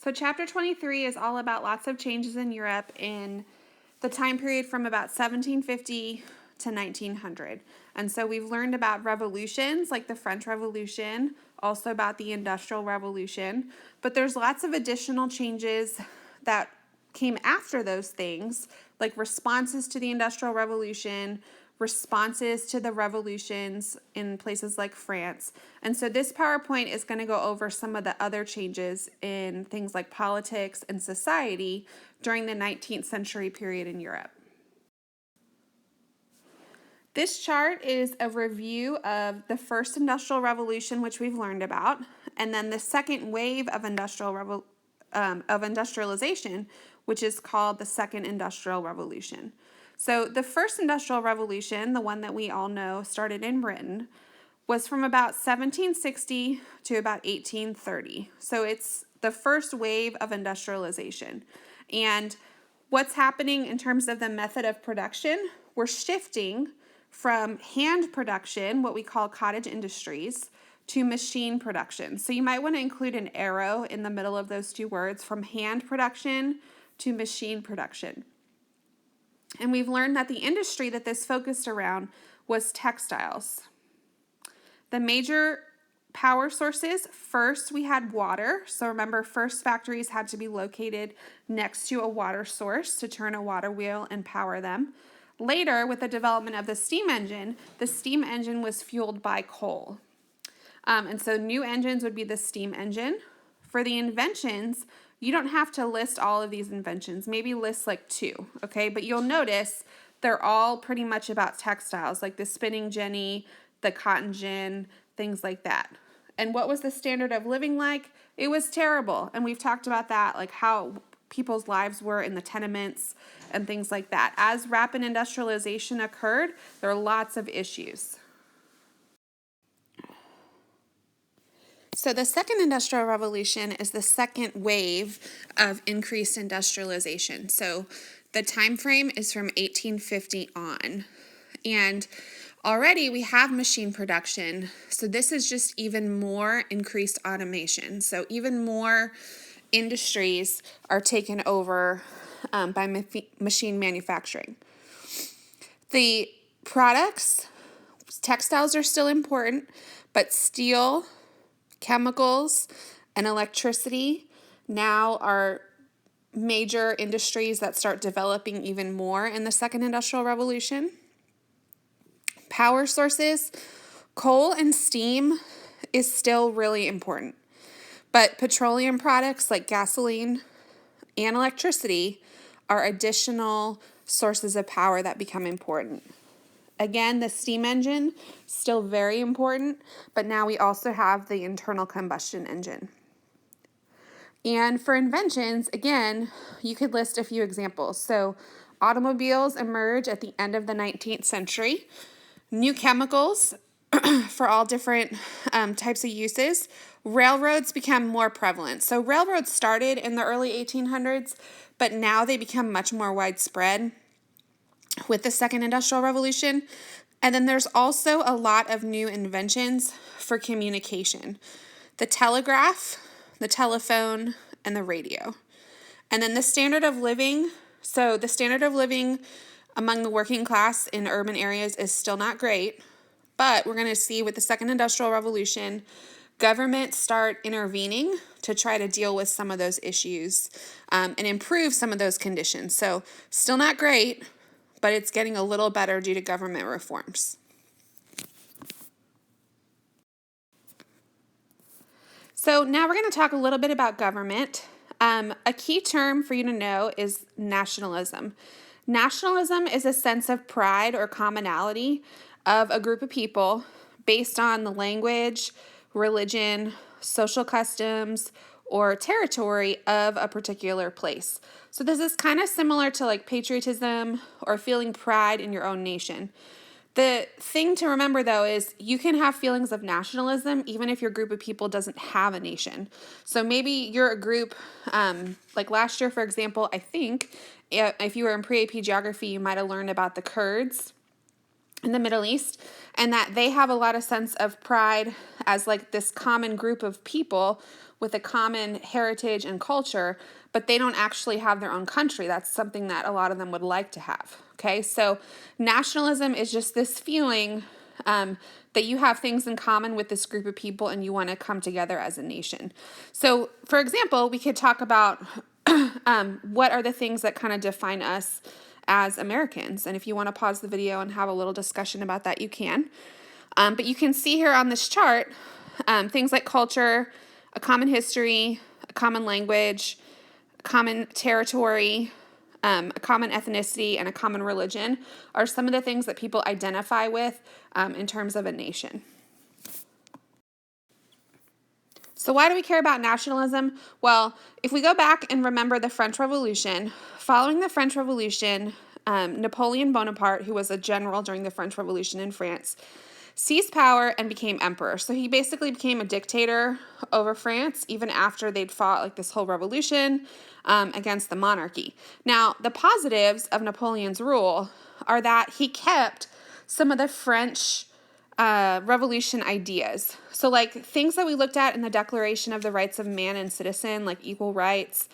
So chapter 23 is all about lots of changes in Europe in the time period from about 1750 to 1900. And so we've learned about revolutions like the French Revolution, also about the Industrial Revolution, but there's lots of additional changes that came after those things, like responses to the Industrial Revolution, responses to the revolutions in places like France. And so this PowerPoint is going to go over some of the other changes in things like politics and society during the 19th century period in Europe. This chart is a review of the first industrial revolution, which we've learned about, and then the second wave of industrialization, which is called the second industrial revolution. So the first industrial revolution, the one that we all know started in Britain, was from about 1760 to about 1830. So it's the first wave of industrialization. And what's happening in terms of the method of production, we're shifting from hand production, what we call cottage industries, to machine production. So you might want to include an arrow in the middle of those two words, from hand production to machine production. And we've learned that the industry that this focused around was textiles. The major power sources, first we had water. So remember, first factories had to be located next to a water source to turn a water wheel and power them. Later, with the development of the steam engine was fueled by coal. And so new engines would be the steam engine. For the inventions, you don't have to list all of these inventions. Maybe list like 2, okay? But you'll notice they're all pretty much about textiles, like the spinning jenny, the cotton gin, things like that. And what was the standard of living like? It was terrible. And we've talked about that, like how people's lives were in the tenements and things like that. As rapid industrialization occurred, there are lots of issues. So the second industrial revolution is the second wave of increased industrialization. So the time frame is from 1850 on. And already we have machine production. So this is just even more increased automation. So even more industries are taken over by machine manufacturing. The products, textiles are still important, but steel, chemicals, and electricity now are major industries that start developing even more in the second industrial revolution. Power sources, coal and steam is still really important, but petroleum products like gasoline and electricity are additional sources of power that become important. Again, the steam engine, still very important, but now we also have the internal combustion engine. And for inventions, again, you could list a few examples. So automobiles emerge at the end of the 19th century. New chemicals for all different types of uses. Railroads become more prevalent. So railroads started in the early 1800s, but now they become much more widespread with the second industrial revolution. And then there's also a lot of new inventions for communication. The telegraph, the telephone, and the radio. And then the standard of living. So the standard of living among the working class in urban areas is still not great, but we're going to see with the second industrial revolution, governments start intervening to try to deal with some of those issues and improve some of those conditions. So still not great, but it's getting a little better due to government reforms. So now we're going to talk a little bit about government. A key term for you to know is nationalism. Nationalism is a sense of pride or commonality of a group of people based on the language, religion, social customs, or territory of a particular place. So this is kind of similar to like patriotism or feeling pride in your own nation. The thing to remember, though, is you can have feelings of nationalism even if your group of people doesn't have a nation. So maybe you're a group, like last year, for example, I think if you were in pre-AP geography, you might have learned about the Kurds. in the Middle East, and that they have a lot of sense of pride as like this common group of people with a common heritage and culture, but they don't actually have their own country. That's something that a lot of them would like to have. Okay, so nationalism is just this feeling that you have things in common with this group of people and you want to come together as a nation. So, for example, we could talk about what are the things that kind of define us as Americans. And if you want to pause the video and have a little discussion about that, you can. But you can see here on this chart things like culture, a common history, a common language, a common territory, a common ethnicity, and a common religion are some of the things that people identify with in terms of a nation. So why do we care about nationalism? Well, if we go back and remember the French Revolution, following the French Revolution, Napoleon Bonaparte, who was a general during the French Revolution in France, seized power and became emperor. So he basically became a dictator over France, even after they'd fought like this whole revolution against the monarchy. Now, the positives of Napoleon's rule are that he kept some of the French revolution ideas. So like things that we looked at in the Declaration of the Rights of Man and Citizen, like equal rights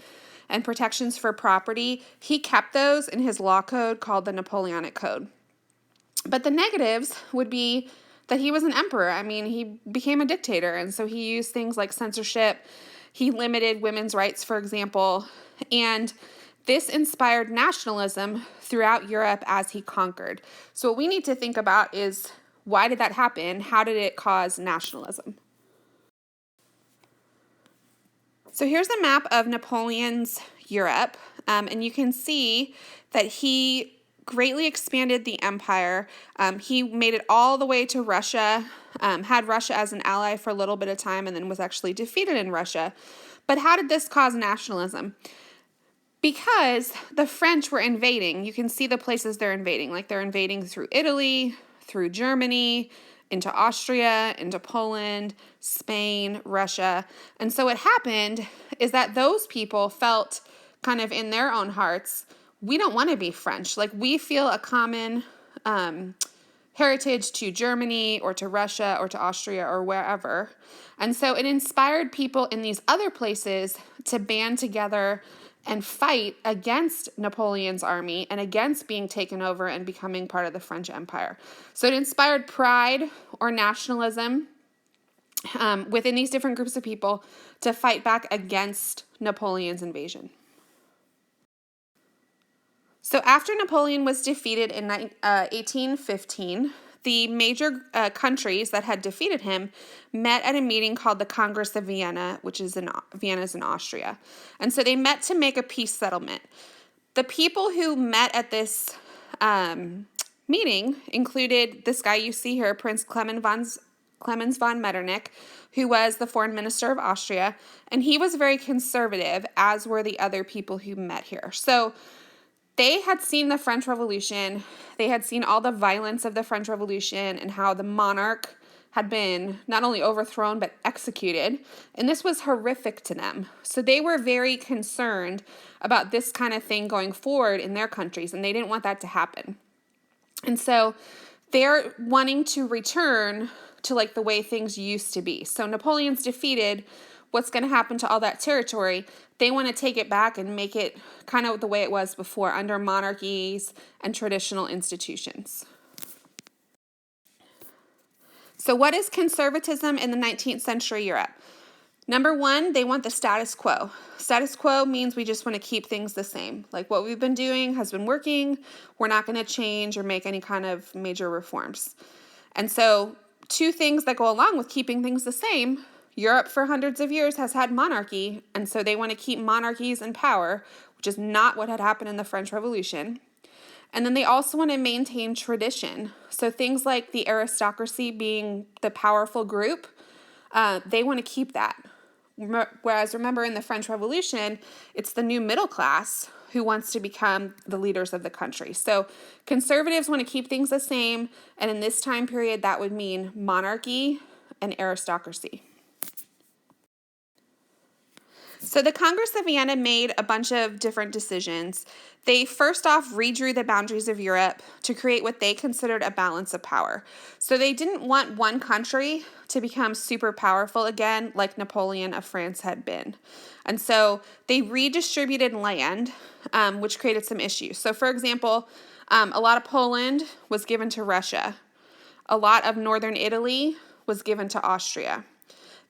and protections for property, he kept those in his law code called the Napoleonic Code. But the negatives would be that he was an emperor. I mean, he became a dictator, and so he used things like censorship. He limited women's rights, for example, and this inspired nationalism throughout Europe as he conquered. So what we need to think about is, why did that happen? How did it cause nationalism? So here's a map of Napoleon's Europe, and you can see that he greatly expanded the empire. He made it all the way to Russia, had Russia as an ally for a little bit of time, and then was actually defeated in Russia. But how did this cause nationalism? Because the French were invading. You can see the places they're invading, like they're invading through Italy, through Germany, into Austria, into Poland, Spain, Russia. And so what happened is that those people felt kind of in their own hearts, we don't want to be French. Like we feel a common heritage to Germany or to Russia or to Austria or wherever. And so it inspired people in these other places to band together and fight against Napoleon's army and against being taken over and becoming part of the French Empire. So it inspired pride or nationalism within these different groups of people to fight back against Napoleon's invasion. So after Napoleon was defeated in 1815, the major countries that had defeated him met at a meeting called the Congress of Vienna, which is Vienna's in Austria. And so they met to make a peace settlement. The people who met at this meeting included this guy you see here, Prince Clemens von Metternich, who was the foreign minister of Austria, and he was very conservative, as were the other people who met here. So they had seen the French Revolution. They had seen all the violence of the French Revolution and how the monarch had been not only overthrown but executed. And this was horrific to them. So they were very concerned about this kind of thing going forward in their countries, and they didn't want that to happen. And so they're wanting to return to like the way things used to be. So Napoleon's defeated. What's going to happen to all that territory? They want to take it back and make it kind of the way it was before, under monarchies and traditional institutions. So what is conservatism in the 19th century Europe? Number one, they want the status quo. Status quo means we just want to keep things the same. Like what we've been doing has been working. We're not going to change or make any kind of major reforms. And so two things that go along with keeping things the same: Europe for hundreds of years has had monarchy, and so they want to keep monarchies in power, which is not what had happened in the French Revolution. And then they also want to maintain tradition. So things like the aristocracy being the powerful group, they want to keep that. Whereas remember in the French Revolution, it's the new middle class who wants to become the leaders of the country. So conservatives want to keep things the same, and in this time period, that would mean monarchy and aristocracy. So the Congress of Vienna made a bunch of different decisions. They first off redrew the boundaries of Europe to create what they considered a balance of power. So they didn't want one country to become super powerful again, like Napoleon of France had been. And so they redistributed land, which created some issues. So for example, a lot of Poland was given to Russia. A lot of northern Italy was given to Austria.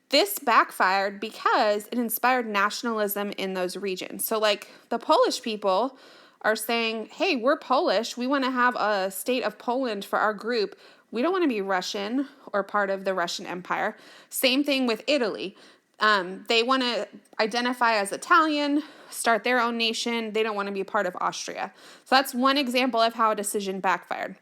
This backfired because it inspired nationalism in those regions. So like the Polish people are saying, hey, we're Polish. We want to have a state of Poland for our group. We don't want to be Russian or part of the Russian Empire. Same thing with Italy. They want to identify as Italian, start their own nation. They don't want to be part of Austria. So that's one example of how a decision backfired.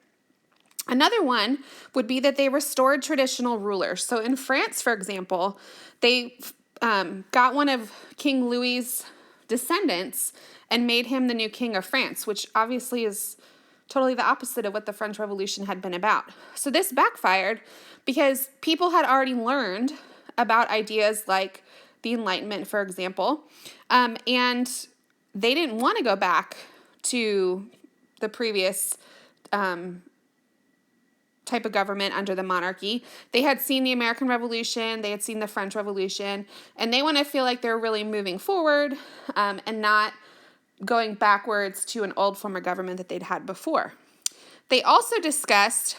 Another one would be that they restored traditional rulers. So in France, for example, they got one of King Louis's descendants and made him the new king of France, which obviously is totally the opposite of what the French Revolution had been about. So this backfired because people had already learned about ideas like the Enlightenment, for example, and they didn't want to go back to the previous type of government under the monarchy. They had seen the American Revolution, they had seen the French Revolution, and they want to feel like they're really moving forward and not going backwards to an old form of government that they'd had before. They also discussed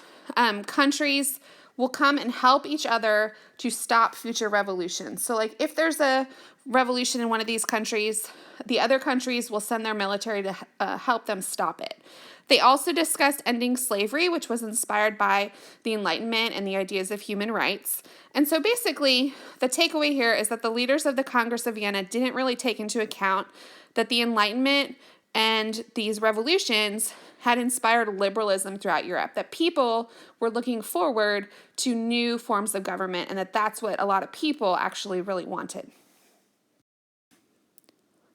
countries will come and help each other to stop future revolutions. So like if there's a revolution in one of these countries, the other countries will send their military to help them stop it. They also discussed ending slavery, which was inspired by the Enlightenment and the ideas of human rights. And so basically, the takeaway here is that the leaders of the Congress of Vienna didn't really take into account that the Enlightenment and these revolutions had inspired liberalism throughout Europe, that people were looking forward to new forms of government, and that that's what a lot of people actually really wanted.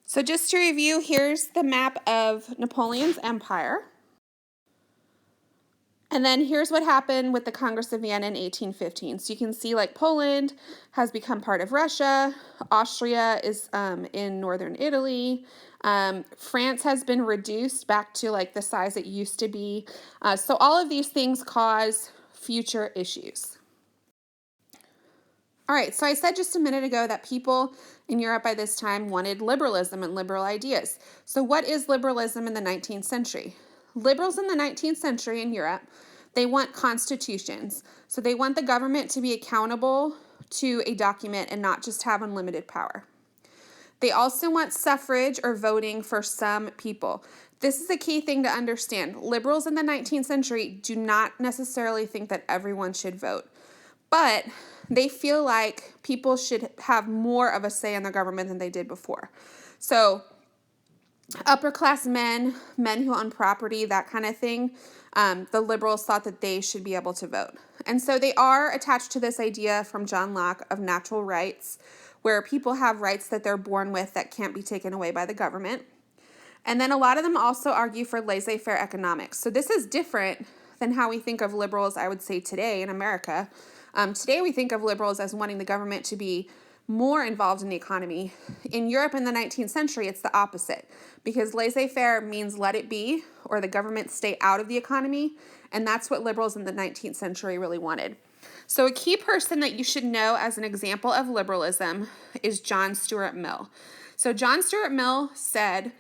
So just to review, here's the map of Napoleon's empire. And then here's what happened with the Congress of Vienna in 1815. So you can see like Poland has become part of Russia. Austria is in northern Italy. France has been reduced back to like the size it used to be. So all of these things cause future issues. All right, so I said just a minute ago that people in Europe by this time wanted liberalism and liberal ideas. So what is liberalism in the 19th century? Liberals in the 19th century in Europe, they want constitutions. So they want the government to be accountable to a document and not just have unlimited power. They also want suffrage or voting for some people. This is a key thing to understand. Liberals in the 19th century do not necessarily think that everyone should vote, but they feel like people should have more of a say in their government than they did before. So upper class men who own property, that kind of thing, the liberals thought that they should be able to vote. And so they are attached to this idea from John Locke of natural rights, where people have rights that they're born with that can't be taken away by the government. And then a lot of them also argue for laissez-faire economics. So this is different than how we think of liberals, I would say, today in America. Today we think of liberals as wanting the government to be more involved in the economy. In Europe in the 19th century, it's the opposite, because laissez-faire means let it be, or the government stay out of the economy, and that's what liberals in the 19th century really wanted. So a key person that you should know as an example of liberalism is John Stuart Mill. So John Stuart Mill said,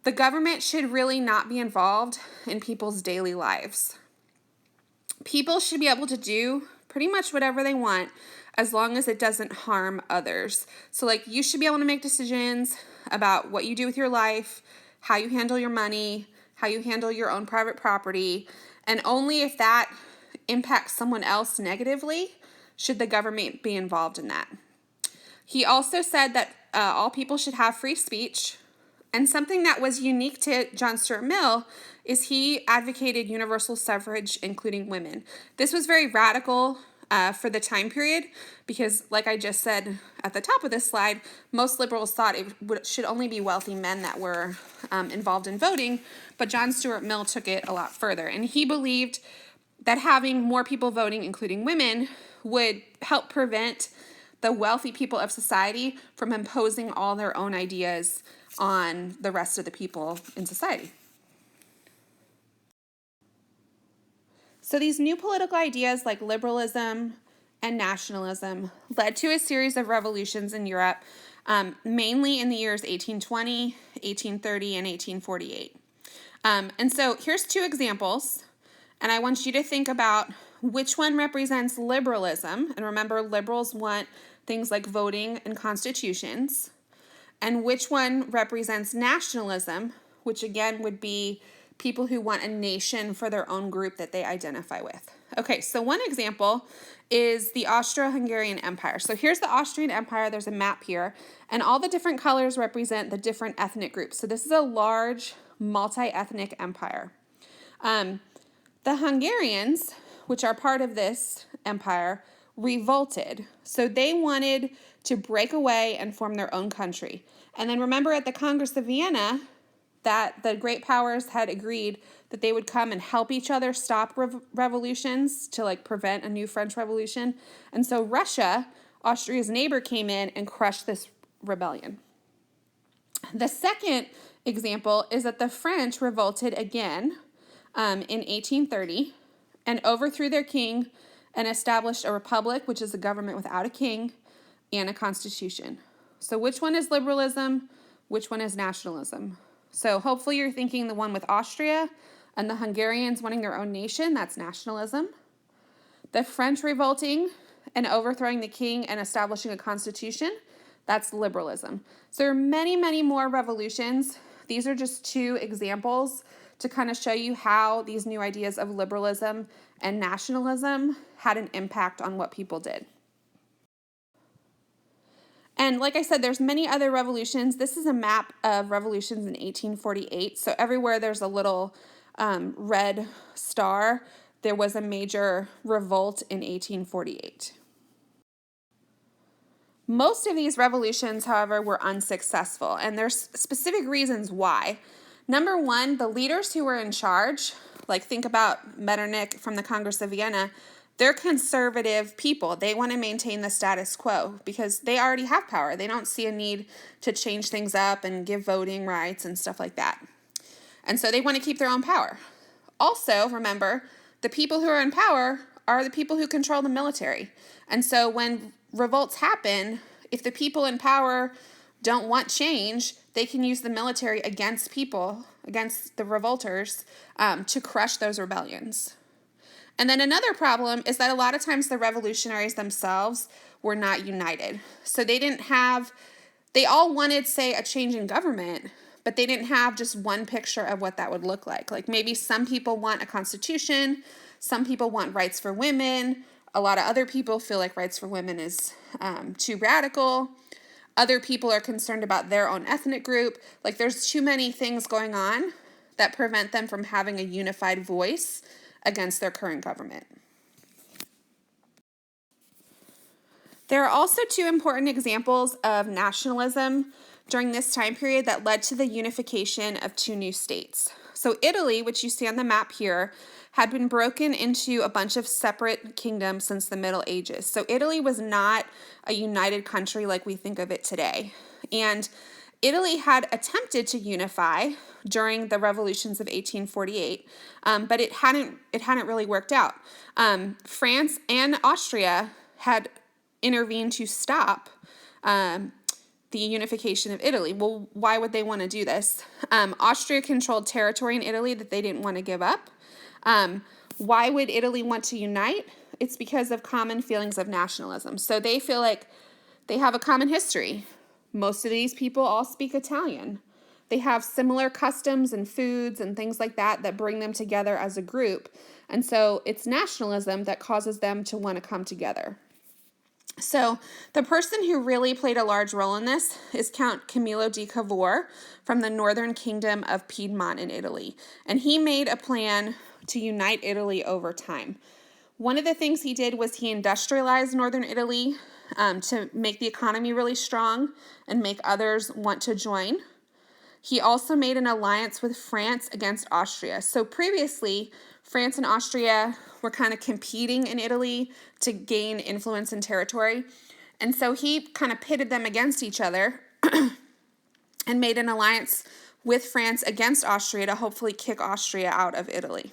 the government should really not be involved in people's daily lives. People should be able to do pretty much whatever they want as long as it doesn't harm others. So like you should be able to make decisions about what you do with your life, how you handle your money, how you handle your own private property, and only if that impacts someone else negatively should the government be involved in that. He also said that all people should have free speech, and something that was unique to John Stuart Mill is he advocated universal suffrage, including women. This was very radical for the time period because, like I just said at the top of this slide, most liberals thought it should only be wealthy men that were involved in voting, but John Stuart Mill took it a lot further, and he believed that having more people voting, including women, would help prevent the wealthy people of society from imposing all their own ideas on the rest of the people in society. So these new political ideas like liberalism and nationalism led to a series of revolutions in Europe, mainly in the years 1820, 1830, and 1848. And so here's two examples, and I want you to think about which one represents liberalism. And remember, liberals want things like voting and constitutions. And which one represents nationalism, which again would be people who want a nation for their own group that they identify with. Okay, so one example is the Austro-Hungarian Empire. So here's the Austrian Empire. There's a map here, and all the different colors represent the different ethnic groups. So this is a large multi-ethnic empire. The Hungarians, which are part of this empire, revolted. So they wanted to break away and form their own country. And then remember at the Congress of Vienna that the great powers had agreed that they would come and help each other stop revolutions to like prevent a new French Revolution. And so Russia, Austria's neighbor, came in and crushed this rebellion. The second example is that the French revolted again in 1830 and overthrew their king and established a republic, which is a government without a king, and a constitution. So which one is liberalism? Which one is nationalism? So hopefully you're thinking the one with Austria and the Hungarians wanting their own nation, that's nationalism. The French revolting and overthrowing the king and establishing a constitution, that's liberalism. So there are many, many more revolutions. These are just two examples to kind of show you how these new ideas of liberalism and nationalism had an impact on what people did. And like I said, there's many other revolutions. This is a map of revolutions in 1848. So everywhere there's a little red star, there was a major revolt in 1848. Most of these revolutions, however, were unsuccessful, and there's specific reasons why. Number one, the leaders who were in charge, like think about Metternich from the Congress of Vienna, they're conservative people. They want to maintain the status quo because they already have power. They don't see a need to change things up and give voting rights and stuff like that. And so they want to keep their own power. Also, remember, the people who are in power are the people who control the military. And so when revolts happen, if the people in power don't want change, they can use the military against people, against the revolters, to crush those rebellions. And then another problem is that a lot of times the revolutionaries themselves were not united. So they all wanted, say, a change in government, but they didn't have just one picture of what that would look like. Like maybe some people want a constitution, some people want rights for women, a lot of other people feel like rights for women is too radical. Other people are concerned about their own ethnic group. Like there's too many things going on that prevent them from having a unified voice against their current government. There are also two important examples of nationalism during this time period that led to the unification of two new states. So Italy, which you see on the map here, had been broken into a bunch of separate kingdoms since the Middle Ages. So Italy was not a united country like we think of it today. And Italy had attempted to unify during the revolutions of 1848, but it hadn't really worked out. France and Austria had intervened to stop the unification of Italy. Well, why would they want to do this? Austria controlled territory in Italy that they didn't want to give up. Why would Italy want to unite? It's because of common feelings of nationalism. So they feel like they have a common history. Most of these people all speak Italian. They have similar customs and foods and things like that that bring them together as a group. And so it's nationalism that causes them to want to come together. So the person who really played a large role in this is Count Camillo di Cavour from the northern kingdom of Piedmont in Italy. And he made a plan to unite Italy over time. One of the things he did was he industrialized northern Italy to make the economy really strong and make others want to join. He also made an alliance with France against Austria. So previously, France and Austria were kind of competing in Italy to gain influence and territory. And so he kind of pitted them against each other and made an alliance with France against Austria to hopefully kick Austria out of Italy.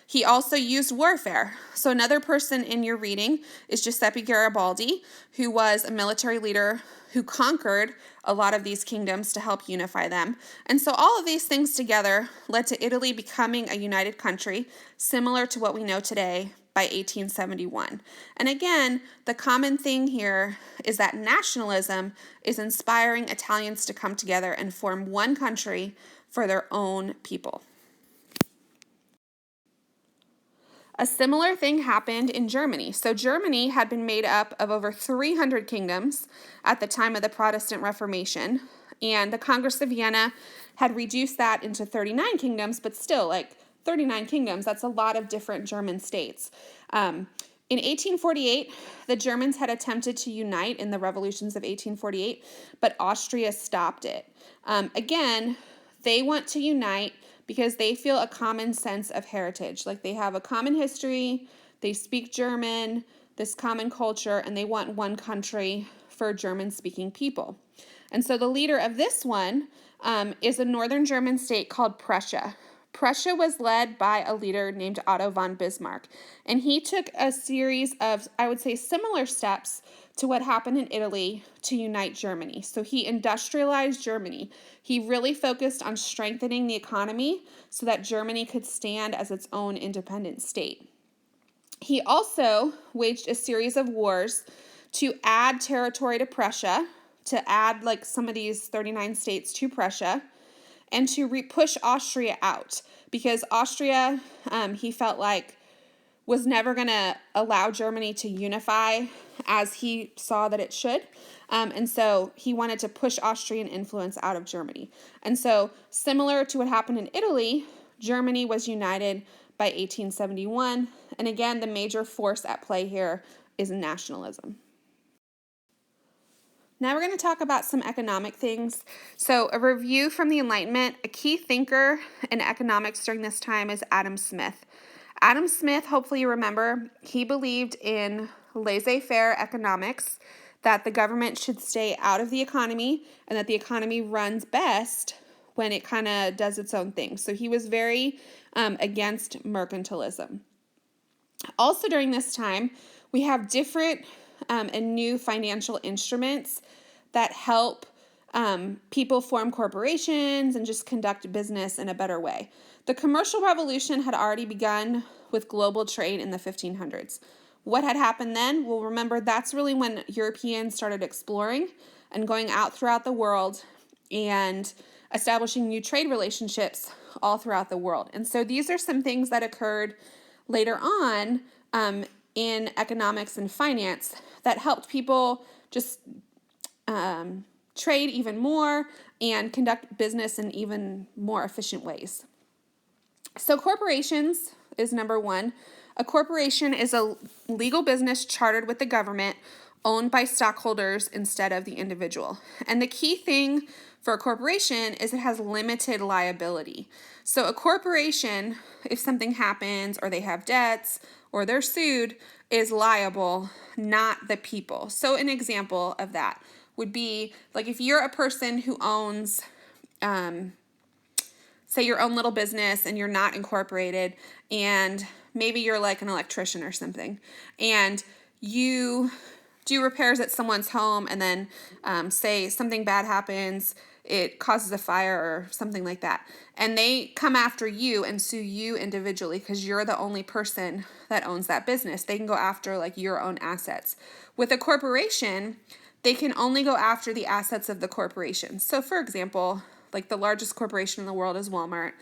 He also used warfare. So another person in your reading is Giuseppe Garibaldi, who was a military leader who conquered a lot of these kingdoms to help unify them. And so all of these things together led to Italy becoming a united country, similar to what we know today by 1871. And again, the common thing here is that nationalism is inspiring Italians to come together and form one country for their own people. A similar thing happened in Germany. So Germany had been made up of over 300 kingdoms at the time of the Protestant Reformation, and the Congress of Vienna had reduced that into 39 kingdoms, but still, 39 kingdoms, that's a lot of different German states. In 1848, the Germans had attempted to unite in the revolutions of 1848, but Austria stopped it. Again, they want to unite because they feel a common sense of heritage. They have a common history, they speak German, this common culture, and they want one country for German-speaking people. And so the leader of this one is a northern German state called Prussia. Prussia was led by a leader named Otto von Bismarck, and he took a series of, I would say, similar steps to what happened in Italy to unite Germany. So he industrialized Germany. He really focused on strengthening the economy so that Germany could stand as its own independent state. He also waged a series of wars to add territory to Prussia, to add some of these 39 states to Prussia, and to push Austria out, because Austria, he felt was never going to allow Germany to unify as he saw that it should. And so he wanted to push Austrian influence out of Germany. And so similar to what happened in Italy, Germany was united by 1871. And again, the major force at play here is nationalism. Now we're going to talk about some economic things. So a review from the Enlightenment, a key thinker in economics during this time is Adam Smith. Adam Smith, hopefully you remember, he believed in laissez-faire economics, that the government should stay out of the economy and that the economy runs best when it kind of does its own thing. So he was very against mercantilism. Also during this time, we have different and new financial instruments that help people form corporations and just conduct business in a better way. The commercial revolution had already begun with global trade in the 1500s. What had happened then? Well, remember, that's really when Europeans started exploring and going out throughout the world and establishing new trade relationships all throughout the world. And so these are some things that occurred later on in economics and finance that helped people just trade even more and conduct business in even more efficient ways. So corporations is number one. A corporation is a legal business chartered with the government, owned by stockholders instead of the individual. And the key thing for a corporation is it has limited liability. So a corporation, if something happens or they have debts or they're sued, is liable, not the people. So an example of that would be if you're a person who owns say your own little business and you're not incorporated, and maybe you're an electrician or something, and you do repairs at someone's home, and then say something bad happens, it causes a fire or something like that, and they come after you and sue you individually because you're the only person that owns that business. They can go after your own assets. With a corporation, they can only go after the assets of the corporation. So for example, the largest corporation in the world is Walmart.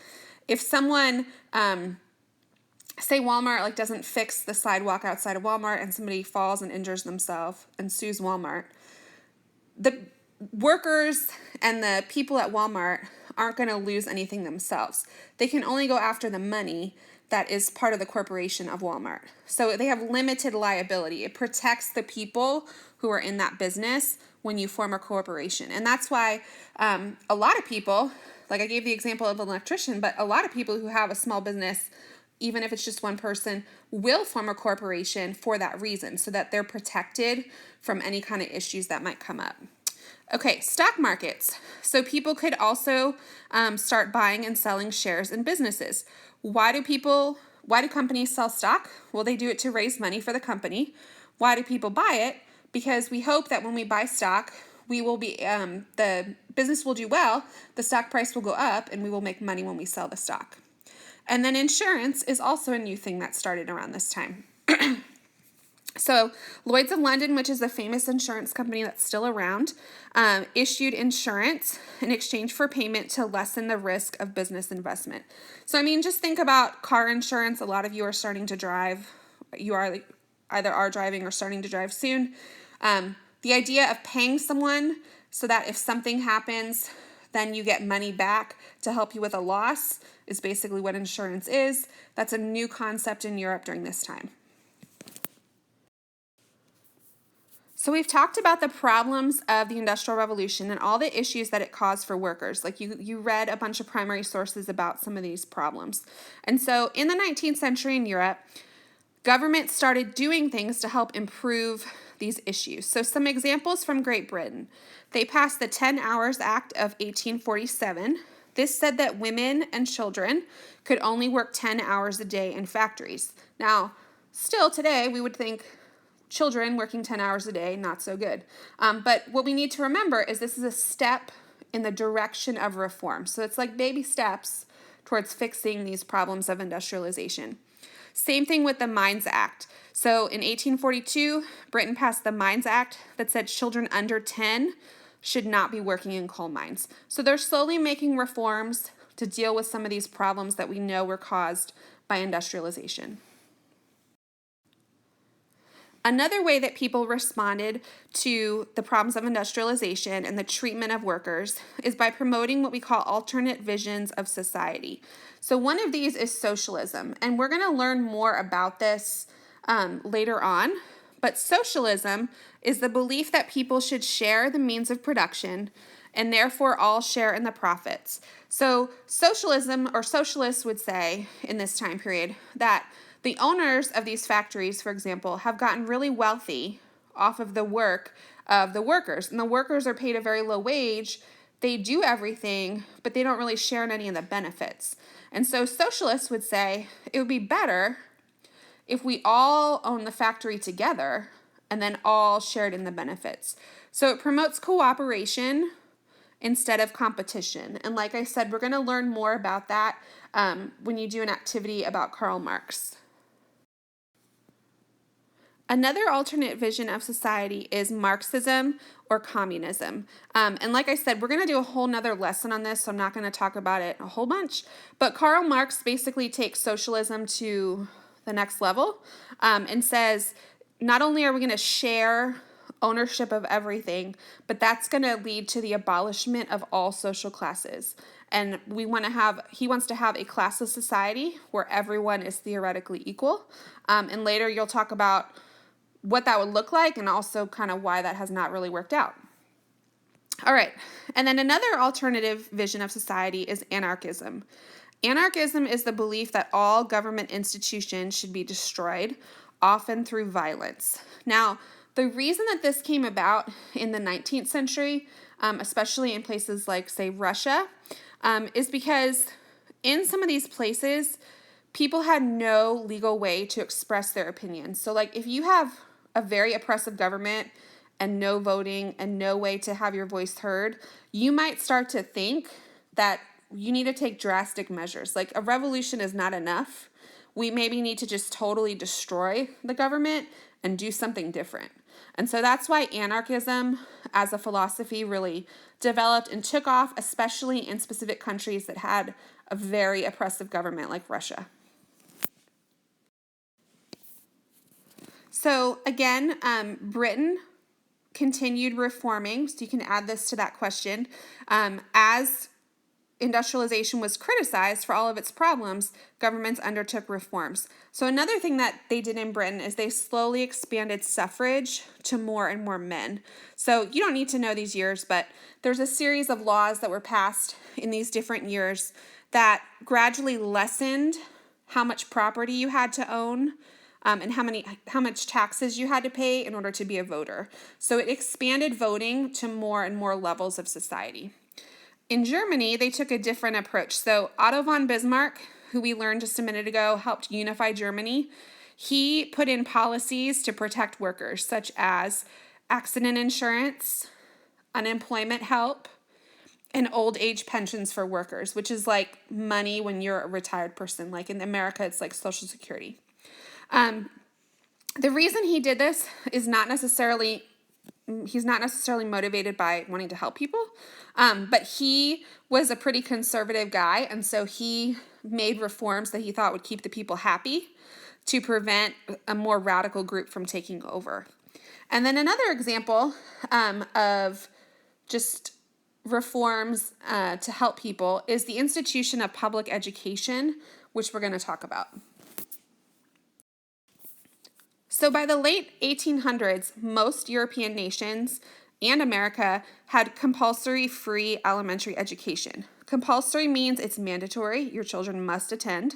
If someone, say Walmart doesn't fix the sidewalk outside of Walmart and somebody falls and injures themselves and sues Walmart, the workers and the people at Walmart aren't going to lose anything themselves. They can only go after the money that is part of the corporation of Walmart. So they have limited liability. It protects the people who are in that business when you form a corporation. And that's why a lot of people, I gave the example of an electrician, but a lot of people who have a small business, even if it's just one person, will form a corporation for that reason so that they're protected from any kind of issues that might come up. Okay, stock markets. So people could also start buying and selling shares in businesses. Why do companies sell stock? Well, they do it to raise money for the company. Why do people buy it? Because we hope that when we buy stock, the business will do well, the stock price will go up, and we will make money when we sell the stock. And then insurance is also a new thing that started around this time. So Lloyd's of London, which is a famous insurance company that's still around, issued insurance in exchange for payment to lessen the risk of business investment. So, I mean, just think about car insurance. A lot of you are starting to drive. You are either are driving or starting to drive soon. The idea of paying someone so that if something happens, then you get money back to help you with a loss is basically what insurance is. That's a new concept in Europe during this time. So we've talked about the problems of the Industrial Revolution and all the issues that it caused for workers. Like you read a bunch of primary sources about some of these problems. And so in the 19th century in Europe, governments started doing things to help improve these issues. So some examples from Great Britain. They passed the 10 Hours Act of 1847. This said that women and children could only work 10 hours a day in factories. Now, still today, we would think children working 10 hours a day, not so good. But what we need to remember is this is a step in the direction of reform. So it's like baby steps towards fixing these problems of industrialization. Same thing with the Mines Act. So in 1842, Britain passed the Mines Act that said children under 10 should not be working in coal mines. So they're slowly making reforms to deal with some of these problems that we know were caused by industrialization. Another way that people responded to the problems of industrialization and the treatment of workers is by promoting what we call alternate visions of society. So one of these is socialism, and we're going to learn more about this later on. But socialism is the belief that people should share the means of production and therefore all share in the profits. So socialism, or socialists would say in this time period, that the owners of these factories, for example, have gotten really wealthy off of the work of the workers. And the workers are paid a very low wage. They do everything, but they don't really share in any of the benefits. And so socialists would say it would be better if we all own the factory together and then all shared in the benefits. So it promotes cooperation instead of competition. And like I said, we're going to learn more about that when you do an activity about Karl Marx. Another alternate vision of society is Marxism or communism. And like I said, we're going to do a whole nother lesson on this, so I'm not going to talk about it a whole bunch. But Karl Marx basically takes socialism to the next level and says, not only are we going to share ownership of everything, but that's going to lead to the abolishment of all social classes. And he wants to have a classless society where everyone is theoretically equal. And later you'll talk about what that would look like and also kind of why that has not really worked out. All right. And then another alternative vision of society is anarchism. Anarchism is the belief that all government institutions should be destroyed, often through violence. Now, the reason that this came about in the 19th century, especially in places like, say, Russia, is because in some of these places, people had no legal way to express their opinions. So, like, if you have a very oppressive government and no voting and no way to have your voice heard, you might start to think that you need to take drastic measures. Like, a revolution is not enough. We maybe need to just totally destroy the government and do something different. And so that's why anarchism as a philosophy really developed and took off, especially in specific countries that had a very oppressive government like Russia. So again, Britain continued reforming, so you can add this to that question. As industrialization was criticized for all of its problems, governments undertook reforms. So another thing that they did in Britain is they slowly expanded suffrage to more and more men. So you don't need to know these years, but there's a series of laws that were passed in these different years that gradually lessened how much property you had to own, and how much taxes you had to pay in order to be a voter. So it expanded voting to more and more levels of society. In Germany, they took a different approach. So Otto von Bismarck, who we learned just a minute ago, helped unify Germany. He put in policies to protect workers, such as accident insurance, unemployment help, and old age pensions for workers, which is like money when you're a retired person. Like in America, it's like Social Security. The reason he did this is he's not necessarily motivated by wanting to help people, but he was a pretty conservative guy, and so he made reforms that he thought would keep the people happy to prevent a more radical group from taking over. And then another example of just reforms to help people is the institution of public education, which we're going to talk about. So by the late 1800s, most European nations and America had compulsory free elementary education. Compulsory means it's mandatory, your children must attend,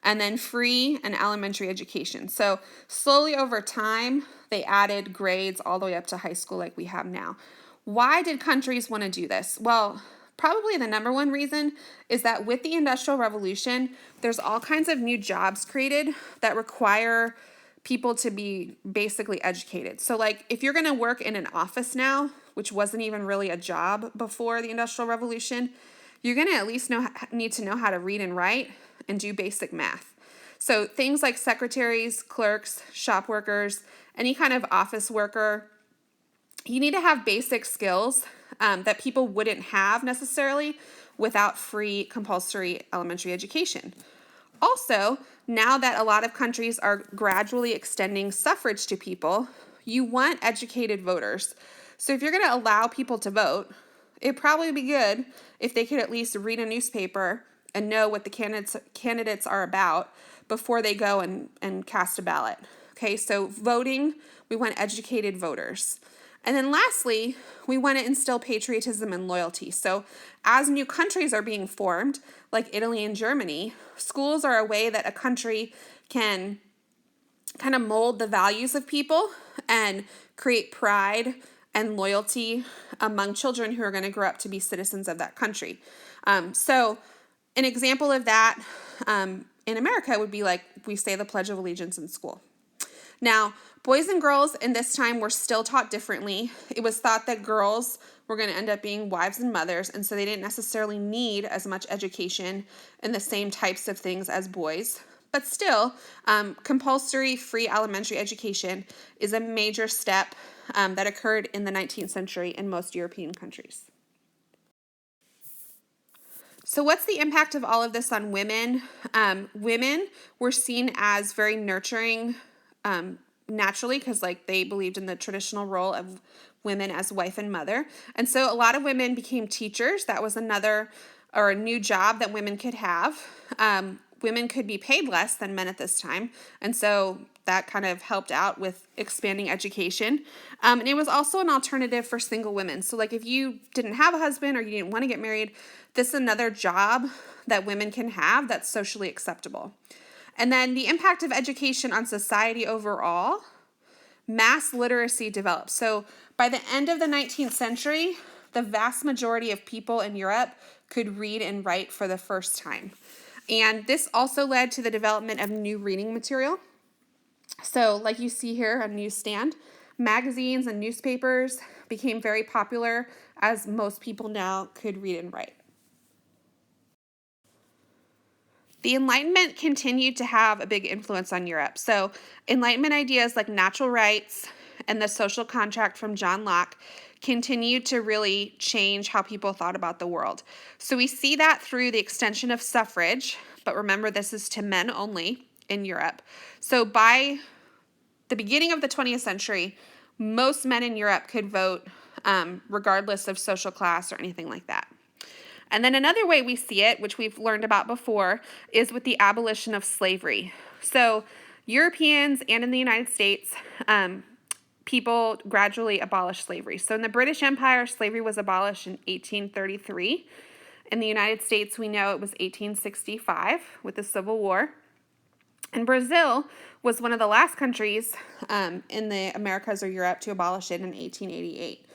and then free and elementary education. So slowly over time, they added grades all the way up to high school like we have now. Why did countries want to do this? Well, probably the number one reason is that with the Industrial Revolution, there's all kinds of new jobs created that require people to be basically educated. So like if you're going to work in an office now, which wasn't even really a job before the Industrial Revolution, you're going to at least need to know how to read and write and do basic math. So things like secretaries, clerks, shop workers, any kind of office worker, you need to have basic skills that people wouldn't have necessarily without free compulsory elementary education. Also, now that a lot of countries are gradually extending suffrage to people, you want educated voters. So if you're going to allow people to vote, it'd probably be good if they could at least read a newspaper and know what the candidates are about before they go and cast a ballot. Okay, so voting, we want educated voters. And then lastly, we want to instill patriotism and loyalty. So as new countries are being formed, like Italy and Germany, schools are a way that a country can kind of mold the values of people and create pride and loyalty among children who are going to grow up to be citizens of that country. So an example of that in America would be like we say the Pledge of Allegiance in school. Now, boys and girls in this time were still taught differently. It was thought that girls were going to end up being wives and mothers, and so they didn't necessarily need as much education in the same types of things as boys. But still, compulsory free elementary education is a major step that occurred in the 19th century in most European countries. So what's the impact of all of this on women? Women were seen as very nurturing naturally because like they believed in the traditional role of women as wife and mother. And so a lot of women became teachers. That was a new job that women could have. Women could be paid less than men at this time. And so that kind of helped out with expanding education. And it was also an alternative for single women. So like if you didn't have a husband or you didn't want to get married, this is another job that women can have that's socially acceptable. And then the impact of education on society overall, mass literacy developed. So by the end of the 19th century, the vast majority of people in Europe could read and write for the first time. And this also led to the development of new reading material. So like you see here, a newsstand, magazines and newspapers became very popular as most people now could read and write. The Enlightenment continued to have a big influence on Europe. So Enlightenment ideas like natural rights and the social contract from John Locke continued to really change how people thought about the world. So we see that through the extension of suffrage, but remember this is to men only in Europe. So by the beginning of the 20th century, most men in Europe could vote regardless of social class or anything like that. And then another way we see it, which we've learned about before, is with the abolition of slavery. So Europeans and in the United States, people gradually abolished slavery. So in the British Empire, slavery was abolished in 1833. In the United States, we know it was 1865 with the Civil War. And Brazil was one of the last countries in the Americas or Europe to abolish it in 1888.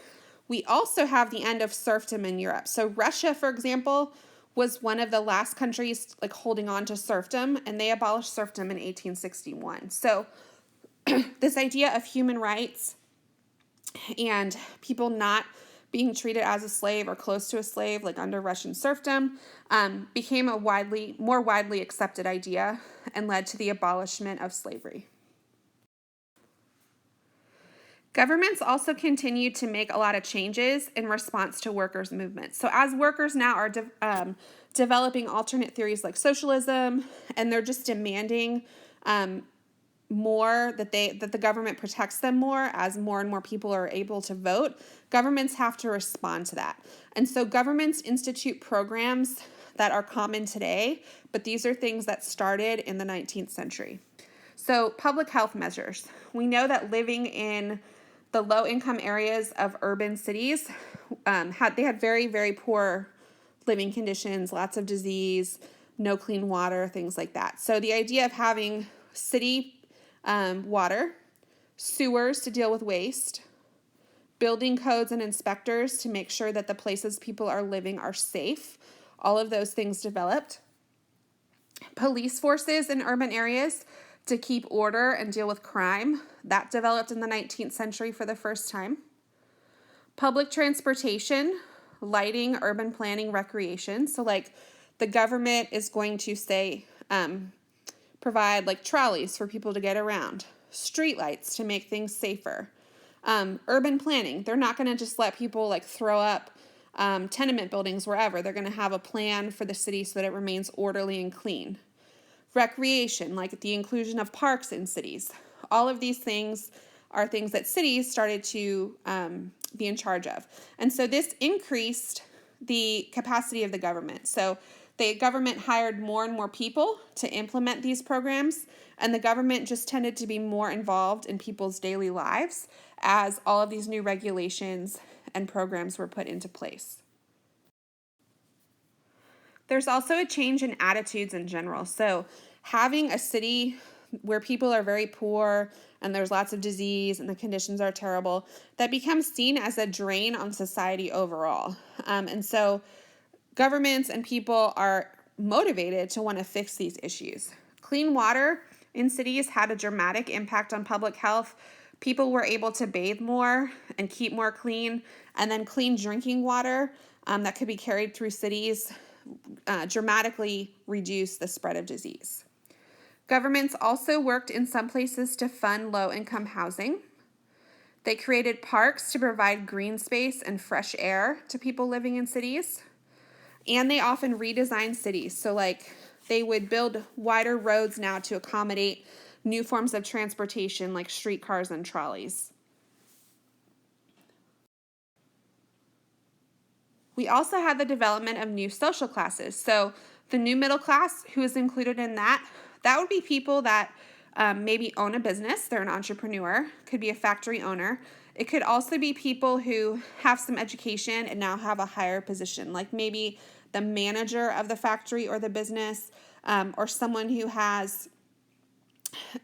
We also have the end of serfdom in Europe. So Russia, for example, was one of the last countries like holding on to serfdom, and they abolished serfdom in 1861. So this idea of human rights and people not being treated as a slave or close to a slave, like under Russian serfdom, became a more widely accepted idea and led to the abolishment of slavery. Governments also continue to make a lot of changes in response to workers' movements. So as workers now are developing alternate theories like socialism, and they're just demanding more that the government protects them more as more and more people are able to vote, governments have to respond to that. And so governments institute programs that are common today, but these are things that started in the 19th century. So public health measures. We know that living in the low-income areas of urban cities had very, very poor living conditions, lots of disease, no clean water, things like that. So the idea of having city water, sewers to deal with waste, building codes and inspectors to make sure that the places people are living are safe. All of those things developed. Police forces in urban areas to keep order and deal with crime. That developed in the 19th century for the first time. Public transportation, lighting, urban planning, recreation. So like the government is going to say, provide like trolleys for people to get around, street lights to make things safer, urban planning. They're not going to just let people like throw up tenement buildings wherever. They're going to have a plan for the city so that it remains orderly and clean. Recreation, like the inclusion of parks in cities. All of these things are things that cities started to be in charge of. And so this increased the capacity of the government. So the government hired more and more people to implement these programs, and the government just tended to be more involved in people's daily lives as all of these new regulations and programs were put into place. There's also a change in attitudes in general. So having a city where people are very poor and there's lots of disease and the conditions are terrible, that becomes seen as a drain on society overall. And so governments and people are motivated to want to fix these issues. Clean water in cities had a dramatic impact on public health. People were able to bathe more and keep more clean, and then clean drinking water that could be carried through cities dramatically reduced the spread of disease. Governments also worked in some places to fund low-income housing. They created parks to provide green space and fresh air to people living in cities. And they often redesign cities. So like they would build wider roads now to accommodate new forms of transportation like streetcars and trolleys. We also had the development of new social classes. So the new middle class, who is included in that would be people that maybe own a business. They're an entrepreneur, could be a factory owner. It could also be people who have some education and now have a higher position, like maybe the manager of the factory or the business, or someone who has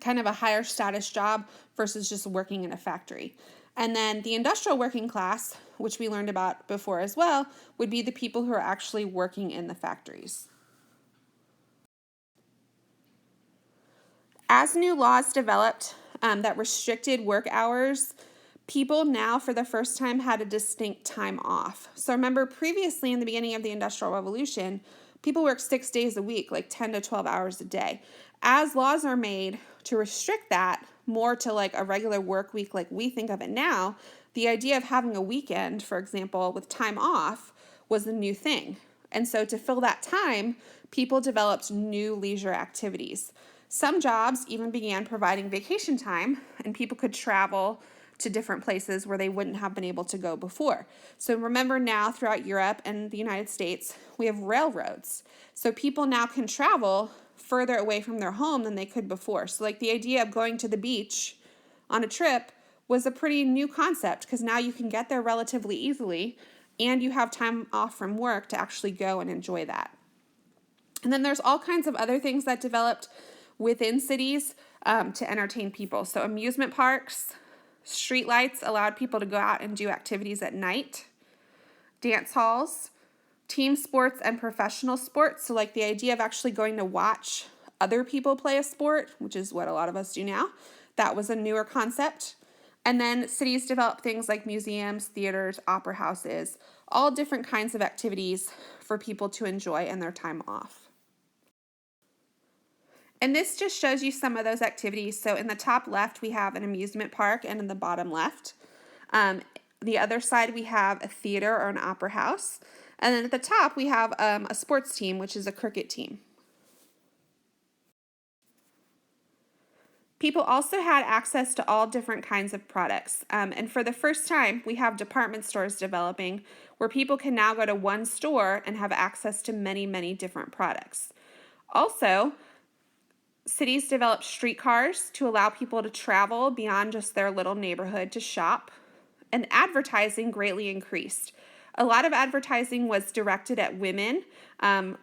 kind of a higher status job versus just working in a factory. And then the industrial working class, which we learned about before as well, would be the people who are actually working in the factories. As new laws developed that restricted work hours, people now for the first time had a distinct time off. So remember previously in the beginning of the Industrial Revolution, people worked 6 days a week, like 10 to 12 hours a day. As laws are made to restrict that more to like a regular work week like we think of it now, the idea of having a weekend, for example, with time off was a new thing. And so to fill that time, people developed new leisure activities. Some jobs even began providing vacation time, and people could travel to different places where they wouldn't have been able to go before. So remember now throughout Europe and the United States, we have railroads. So people now can travel further away from their home than they could before. So like the idea of going to the beach on a trip was a pretty new concept because now you can get there relatively easily and you have time off from work to actually go and enjoy that. And then there's all kinds of other things that developed within cities to entertain people. So amusement parks, street lights allowed people to go out and do activities at night, dance halls, team sports and professional sports. So like the idea of actually going to watch other people play a sport, which is what a lot of us do now, that was a newer concept. And then cities developed things like museums, theaters, opera houses, all different kinds of activities for people to enjoy in their time off. And this just shows you some of those activities. So in the top left, we have an amusement park, and in the bottom left, the other side, we have a theater or an opera house. And then at the top, we have a sports team, which is a cricket team. People also had access to all different kinds of products. And for the first time, we have department stores developing where people can now go to one store and have access to many, many different products. Also, cities developed streetcars to allow people to travel beyond just their little neighborhood to shop. And advertising greatly increased. A lot of advertising was directed at women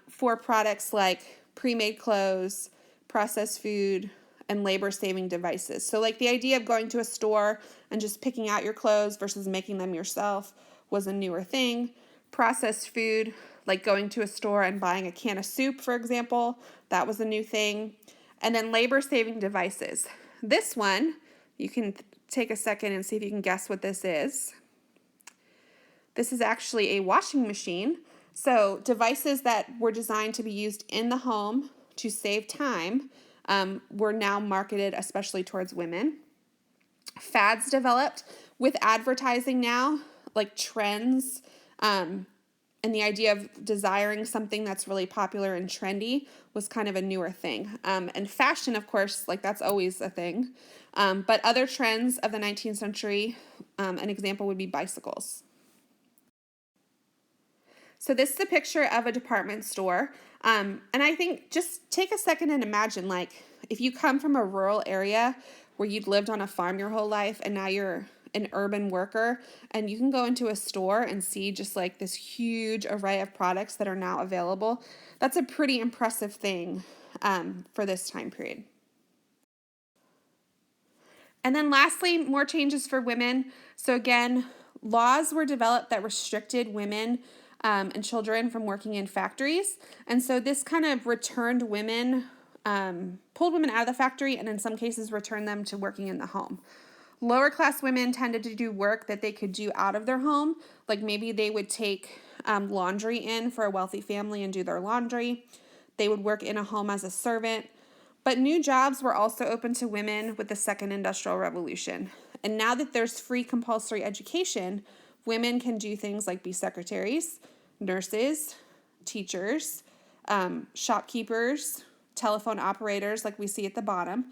for products like pre-made clothes, processed food, and labor-saving devices. So like the idea of going to a store and just picking out your clothes versus making them yourself was a newer thing. Processed food, like going to a store and buying a can of soup, for example, that was a new thing. And then labor-saving devices. This one, you can take a second and see if you can guess what this is. This is actually a washing machine. So devices that were designed to be used in the home to save time were now marketed especially towards women. Fads developed with advertising now, like trends, and the idea of desiring something that's really popular and trendy was kind of a newer thing. And fashion, of course, like that's always a thing. But other trends of the 19th century, an example would be bicycles. So this is a picture of a department store. And I think just take a second and imagine, like, if you come from a rural area where you'd lived on a farm your whole life and now you're an urban worker and you can go into a store and see just like this huge array of products that are now available. That's a pretty impressive thing for this time period. And then lastly, more changes for women. So again, laws were developed that restricted women and children from working in factories. And so this kind of returned women, pulled women out of the factory and in some cases returned them to working in the home. Lower class women tended to do work that they could do out of their home. Like maybe they would take laundry in for a wealthy family and do their laundry. They would work in a home as a servant. But new jobs were also open to women with the Second Industrial Revolution. And now that there's free compulsory education, women can do things like be secretaries, nurses, teachers, shopkeepers, telephone operators, like we see at the bottom.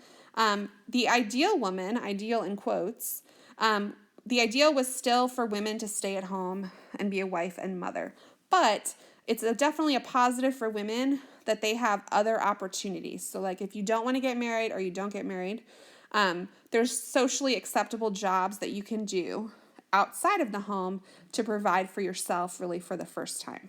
The ideal woman, ideal in quotes, the ideal was still for women to stay at home and be a wife and mother. But it's definitely a positive for women that they have other opportunities. So like if you don't want to get married or you don't get married, there's socially acceptable jobs that you can do outside of the home to provide for yourself really for the first time.